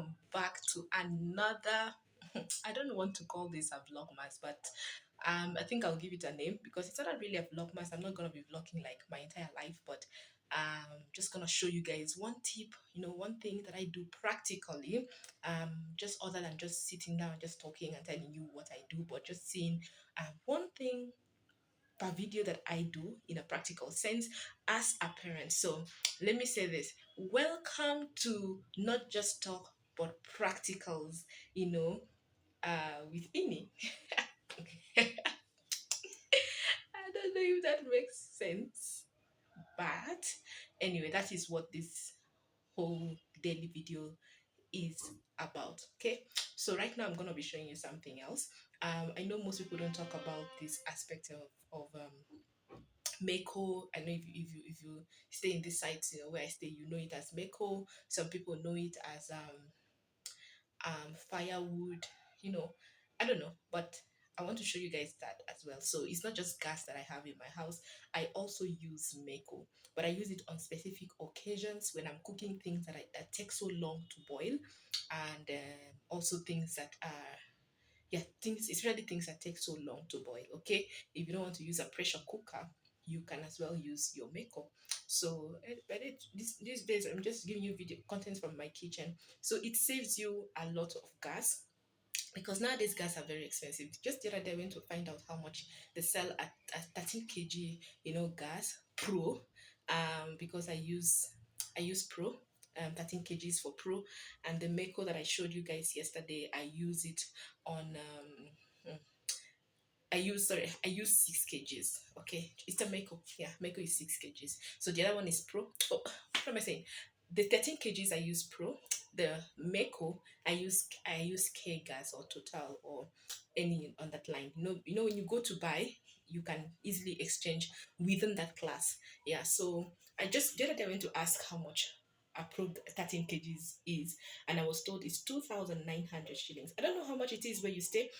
welcome back to another I don't want to call this a vlogmas, but I think I'll give it a name because it's not really a vlogmas. I'm not gonna be vlogging like my entire life, but just gonna show you guys one tip, one thing that I do practically, just other than just sitting down, just talking and telling you what I do, but just seeing one thing per video that I do in a practical sense as a parent. So let me say this. Welcome to Not Just Talk but Practicals, with Ini. I don't know if that makes sense. But anyway, that is what this whole daily video is about. Okay, so right now I'm gonna be showing you something else. I know most people don't talk about this aspect of Mako. I know if you stay in this site, where I stay, you know it as Mako. Some people know it as firewood. You know, I don't know, but I want to show you guys that as well. So it's not just gas that I have in my house. I also use Mako, but I use it on specific occasions when I'm cooking things that take so long to boil, and also things that are, yeah, things, it's really things that take so long to boil. Okay, if you don't want to use a pressure cooker, you can as well use your makeup. So these days I'm just giving you video content from my kitchen, so it saves you a lot of gas, because nowadays gas are very expensive. Just the other day I went to find out how much they sell at 13 kg, gas pro, because I use pro, 13 kgs for pro, and the Mako that I showed you guys yesterday, I use it on I use 6 kgs. Okay, it's a Mako. Yeah, Mako is 6 kgs. So the other one is pro. Oh, what am I saying? The 13 kgs I use pro. The Mako I use K gas or Total or any on that line. When you go to buy, you can easily exchange within that class. Yeah. So I just the other day I went to ask how much a pro 13 kgs is, and I was told it's 2,900 shillings. I don't know how much it is where you stay.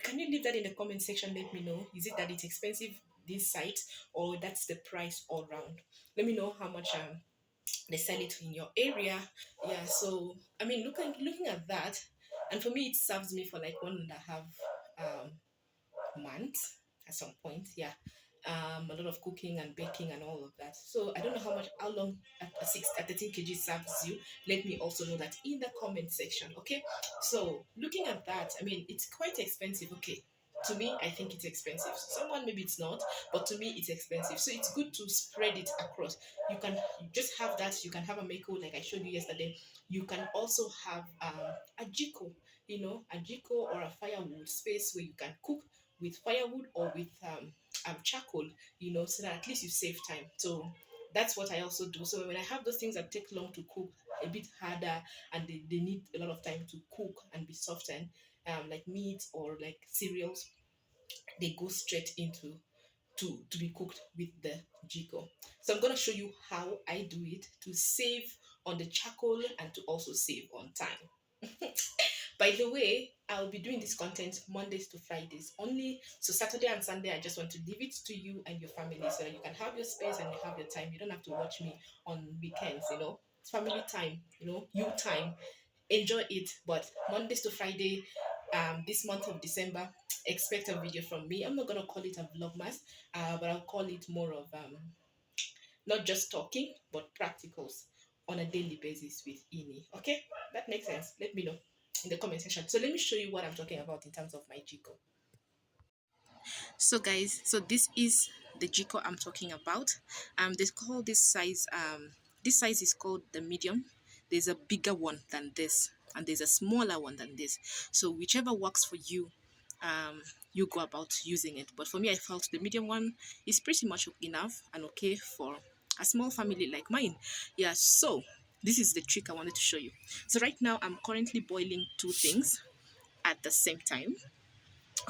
Can you leave that in the comment section? Let me know. Is it that it's expensive this site, or that's the price all round? Let me know how much they sell it in your area. Yeah, so I mean, looking at that, and for me it serves me for like 1.5 months at some point. Yeah, a lot of cooking and baking and all of that. So I don't know how long a 13 kg serves you. Let me also know that in the comment section. Okay, so looking at that, I mean, it's quite expensive. Okay, to me I think it's expensive. Someone maybe it's not, but to me it's expensive. So it's good to spread it across. You just have that. You can have a Mako like I showed you yesterday. You can also have a jiko, a jiko or a firewood space where you can cook with firewood or with charcoal, so that at least you save time. So that's what I also do. So when I have those things that take long to cook, a bit harder, and they need a lot of time to cook and be softened, like meat or like cereals, they go straight into to be cooked with the jiko. So I'm going to show you how I do it to save on the charcoal and to also save on time. By the way, I'll be doing this content Mondays to Fridays only. So Saturday and Sunday, I just want to leave it to you and your family so that you can have your space and you have your time. You don't have to watch me on weekends, It's family time, you time. Enjoy it. But Mondays to Friday, this month of December, expect a video from me. I'm not gonna call it a vlogmas, but I'll call it more of not just talking, but practicals on a daily basis with Ini. Okay, that makes sense. Let me know in the comment section. So let me show you what I'm talking about in terms of my jiko. So guys, so this is the jiko I'm talking about. They call this size is called the medium. There's a bigger one than this, and there's a smaller one than this. So whichever works for you, you go about using it. But for me, I felt the medium one is pretty much enough and okay for a small family like mine. Yeah, so this is the trick I wanted to show you. So right now I'm currently boiling two things at the same time.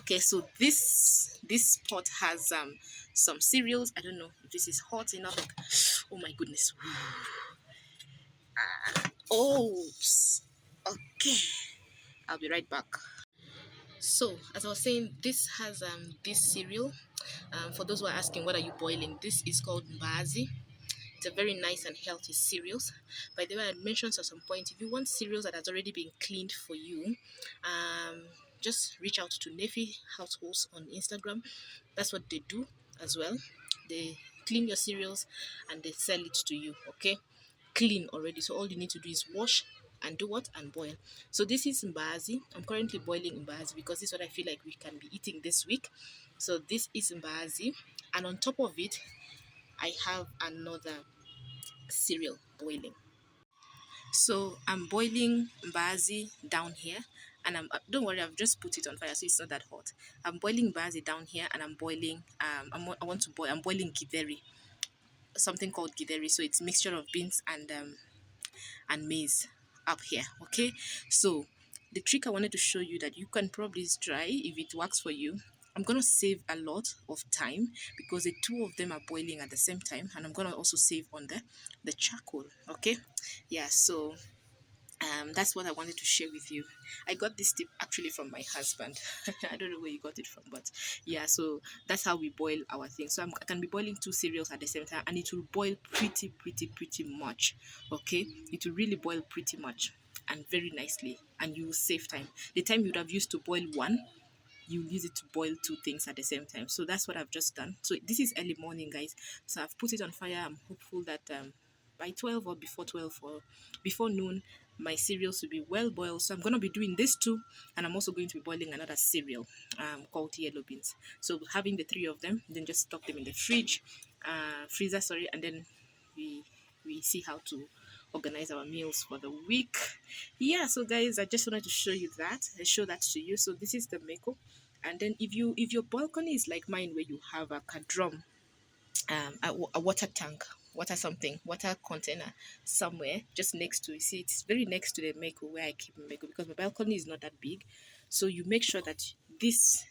Okay, so this pot has some cereals. I don't know if this is hot enough. Oh my goodness. Oh, okay, I'll be right back. So as I was saying, this has this cereal. For those who are asking what are you boiling, this is called mbaazi. It's a very nice and healthy cereals. By the way, I mentioned at some point, if you want cereals that has already been cleaned for you, just reach out to Nefi Households on Instagram. That's what they do as well. They clean your cereals and they sell it to you. Okay, clean already. So all you need to do is wash and do what, and boil. So this is mbaazi. I'm currently boiling mbaazi because this is what I feel like we can be eating this week. So this is mbaazi, and on top of it, I have another cereal boiling. So I'm boiling mbaazi down here, and don't worry, I've just put it on fire, so it's not that hot. I'm boiling mbaazi down here, and I'm boiling. I want to boil. I'm boiling githeri, something called githeri. So it's mixture of beans and maize up here. Okay, so the trick I wanted to show you that you can probably try if it works for you. I'm gonna save a lot of time because the two of them are boiling at the same time, and I'm gonna also save on the charcoal. Okay, yeah, so that's what I wanted to share with you. I got this tip actually from my husband. I don't know where you got it from, but yeah, so that's how we boil our things. So I can be boiling two cereals at the same time, and it will boil pretty much. Okay, it will really boil pretty much and very nicely, and you will save time. The time you would have used to boil one, you use it to boil two things at the same time. So that's what I've just done. So this is early morning, guys. So I've put it on fire. I'm hopeful that by 12 or before 12 or before noon, my cereals will be well boiled. So I'm going to be doing this too, and I'm also going to be boiling another cereal called yellow beans. So having the three of them, then just stock them in the freezer, sorry, and then we see how to organize our meals for the week. Yeah, so guys, I just wanted to show you that. I show that to you. So this is the meko, and then if your balcony is like mine, where you have a drum, a water tank, water container somewhere just next to, you see, it's very next to the meko where I keep meko, because my balcony is not that big. So you make sure that this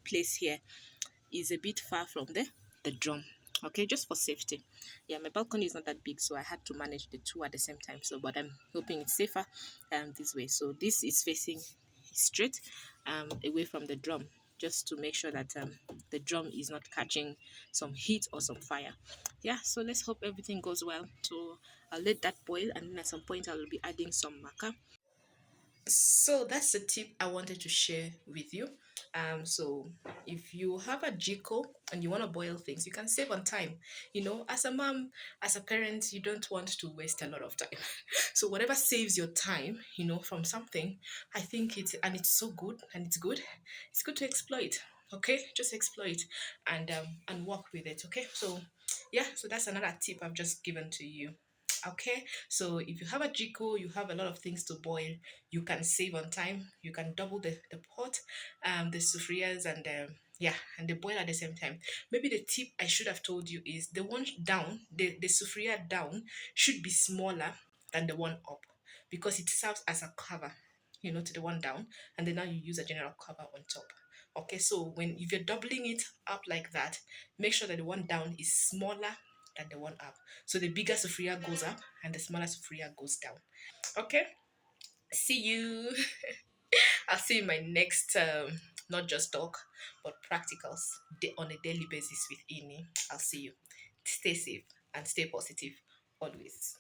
place here is a bit far from the drum. Okay, just for safety. Yeah, my balcony is not that big, so I had to manage the two at the same time. So but I'm hoping it's safer this way. So this is facing straight away from the drum, just to make sure that the drum is not catching some heat or some fire. Yeah, so let's hope everything goes well. So I'll let that boil, and then at some point I'll be adding some maca. So that's the tip I wanted to share with you. So if you have a jiko and you want to boil things, you can save on time. As a mom, as a parent, you don't want to waste a lot of time. So whatever saves your time, from something, I think it's so good, and it's good. It's good to exploit. Okay, just exploit and work with it. Okay, so yeah, so that's another tip I've just given to you. Okay, so if you have a jiko, you have a lot of things to boil, you can save on time, you can double the pot, the sufrias, and the boil at the same time. Maybe the tip I should have told you is the one down, the sufria down should be smaller than the one up, because it serves as a cover, to the one down, and then now you use a general cover on top. Okay, so if you're doubling it up like that, make sure that the one down is smaller than the one up. So the bigger sufria goes up and the smaller sufria goes down. Okay, see you. I'll see you in my next, not just talk, but practicals on a daily basis with Ini. I'll see you. Stay safe and stay positive always.